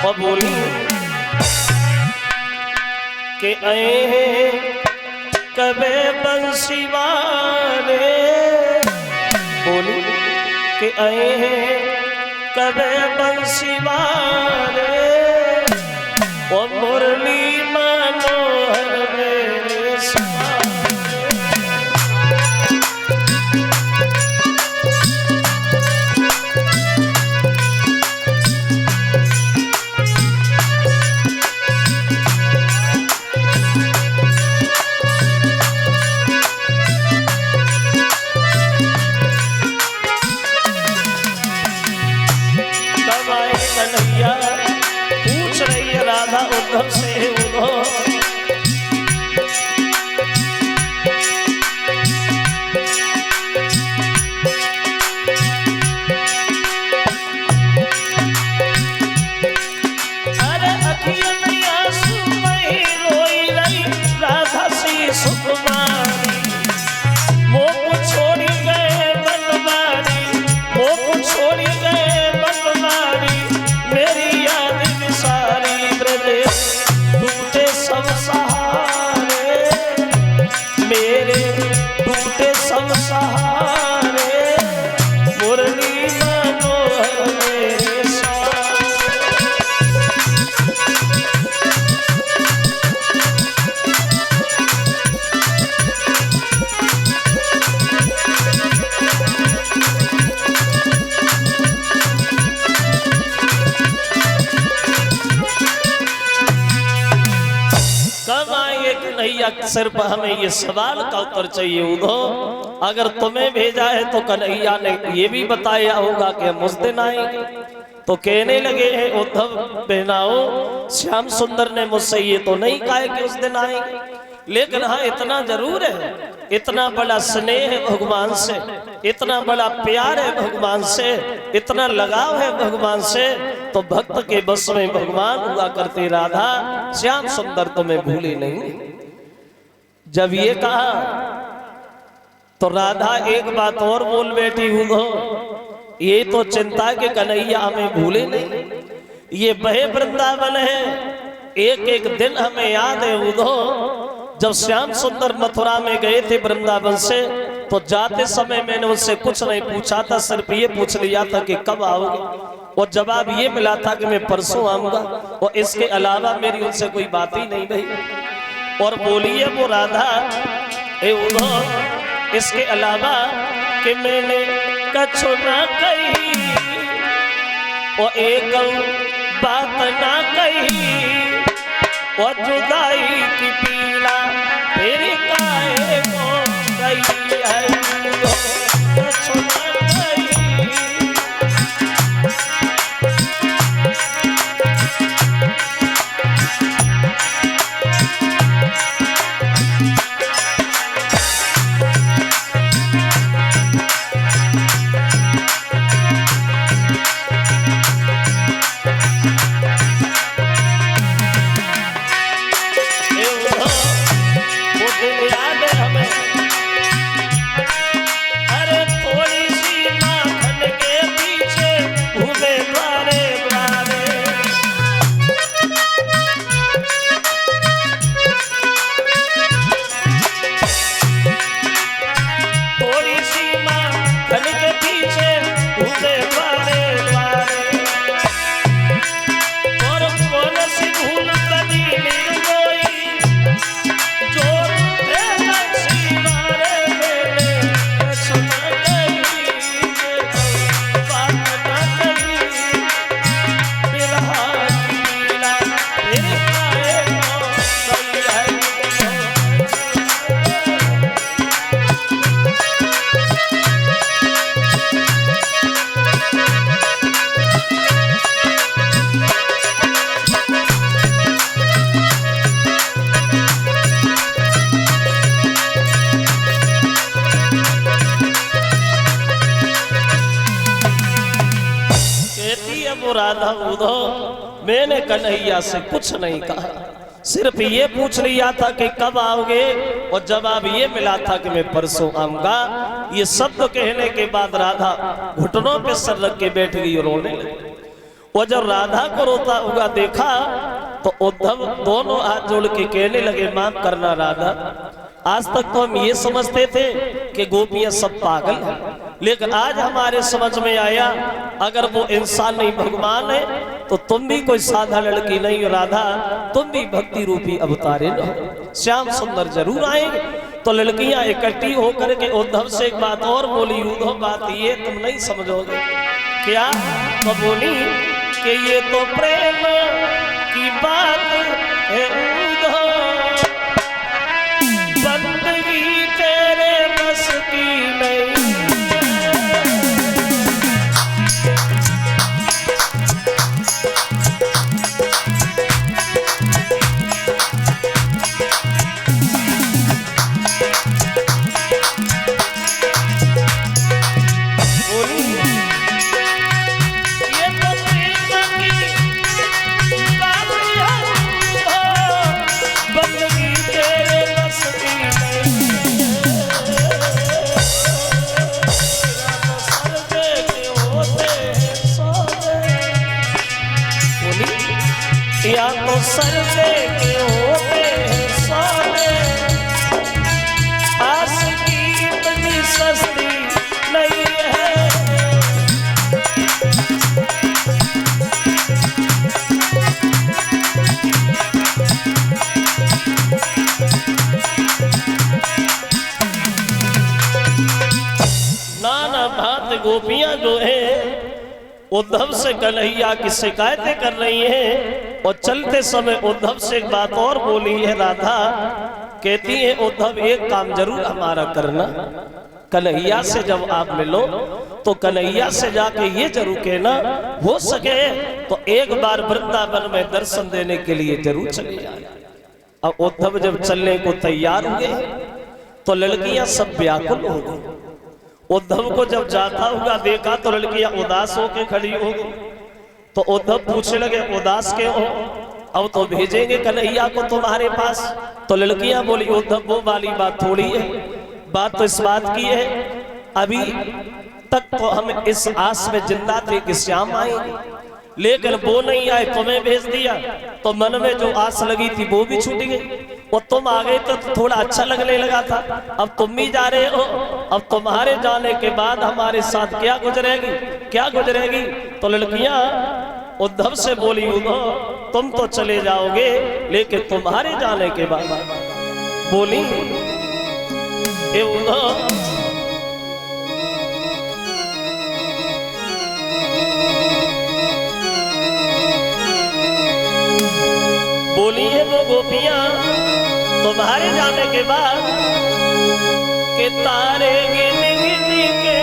और बोली कि आए कबे बंसी वाले, बोली कि आए कबे बंसी वाले और मुरली मनोहर मेरे सवारे। कन्हैया पूछ रही है राधा उद्धव से उद्धव, अरे अखियों में आंसू नहीं रोई रही राधा सी सुकुमारी, वो को छोड़ी गए बनवारी, वो को छोड़ी गए बनवारी, मेरी याद सारी ब्रजेश टूटे सब सहारे, मेरे टूटे सब सहारे, मुरली मनोहर मेरे सवारे। कब आएंगे कन्हैया? सिर्फ हमें ये सवाल का उत्तर चाहिए उद्धव। अगर तुम्हें भेजा है तो कन्हैया ने ये भी बताया होगा कि हम उस दिन आएंगे। तो कहने लगे हैं उद्धव बहनाओ, श्याम सुंदर ने मुझसे ये तो नहीं कहा कि उस दिन आएंगे, लेकिन हाँ इतना जरूर है, इतना बड़ा स्नेह है भगवान से, इतना बड़ा प्यार है भगवान से, इतना लगाव है भगवान से, तो भक्त के बस में भगवान हुआ करते। राधा श्याम सुंदर तुम्हें भूले नहीं। जब ये कहा तो राधा एक बात और बोल बैठी उद्धव, ये तो चिंता के कन्हैया हमें भूले नहीं, ये बहे वृंदावन है, एक एक दिन हमें याद है उद्धव। जब श्याम सुंदर मथुरा में गए थे वृंदावन से, तो जाते समय मैंने उनसे कुछ नहीं पूछा था, सिर्फ ये पूछ लिया था कि कब आओगे, और जवाब ये मिला था कि मैं परसों आऊंगा, और इसके अलावा मेरी उनसे कोई बात ही नहीं रही। और बोलिए वो राधा ए उद्धव, इसके अलावा कि मैंने कछु ना कही और एक बात ना कही, और जुदाई की पीड़ा तेरी काहे को गई है, कछु ना कही। राधा उद्धव, मैंने कन्हैया से कुछ नहीं कहा, सिर्फ ये पूछ लिया था कि कब आओगे, और जवाब ये मिला था कि मैं परसों आऊंगा। ये शब्द कहने के बाद राधा घुटनों पे सर रख के बैठ गई और रोने लगी। वो जब राधा को रोता हुआ देखा तो उद्धव दोनों हाथ जोड़ के कहने लगे, माफ करना राधा, आज तक तो हम ये समझते थे कि गोपियां सब पागल हैं, लेकिन आज हमारे समझ में आया अगर वो इंसान नहीं भगवान है तो तुम भी कोई साधा लड़की नहीं हो राधा, तुम भी भक्ति रूपी अवतारे हो, श्याम सुंदर जरूर आएंगे। तो लड़कियां इकट्ठी होकर के उद्धव से एक बात और बोली, उद्धव बात ये तुम नहीं समझोगे क्या? तो बोली कि ये तो प्रेम की बात है उद्धव, बंदगी तेरे बस की नहीं। या तो सर्दे के होते हैं सोने, आशिकी इतनी सस्ती नहीं है। नाना भांति गोपियां जो है उद्धव से कन्हैया की शिकायतें कर रही हैं। और चलते समय उद्धव से एक बात और बोली है राधा, कहती है उद्धव एक काम जरूर हमारा करना, कन्हैया से जब आप मिलो तो कन्हैया से जाके ये जरूर कहना, हो सके तो एक बार वृंदावन में दर्शन देने के लिए जरूर चले जाए। अब उद्धव जब चलने को तैयार हुए तो लड़कियां सब व्याकुल हो गई। उद्धव को जब जाता हुआ देखा तो लड़कियां उदास होकर खड़ी हो गई। तो उद्धव पूछने लगे, उदास क्यों हो? अब तो भेजेंगे कन्हैया को तुम्हारे पास। तो लड़कियां बोली, उद्धव वो वाली बात थोड़ी है, बात तो इस बात की है, अभी तक तो हम इस आस में जिंदा थे कि श्याम आएंगे, लेकिन वो नहीं आए, तुम्हें भेज दिया तो मन में जो आस लगी थी वो भी छूट गई। और तुम आ गए तो थोड़ा अच्छा लगने लगा था, अब तुम भी जा रहे हो, अब तुम्हारे जाने के बाद हमारे साथ क्या गुजरेगी, क्या गुजरेगी? तो लड़कियां उद्धव से बोली, उद्धव तुम तो चले जाओगे लेकिन तुम्हारे जाने के बाद बोली, ए उद्धव बोली है वो गोपियां तुम्हारे जाने के बाद के तारे गिन गिन के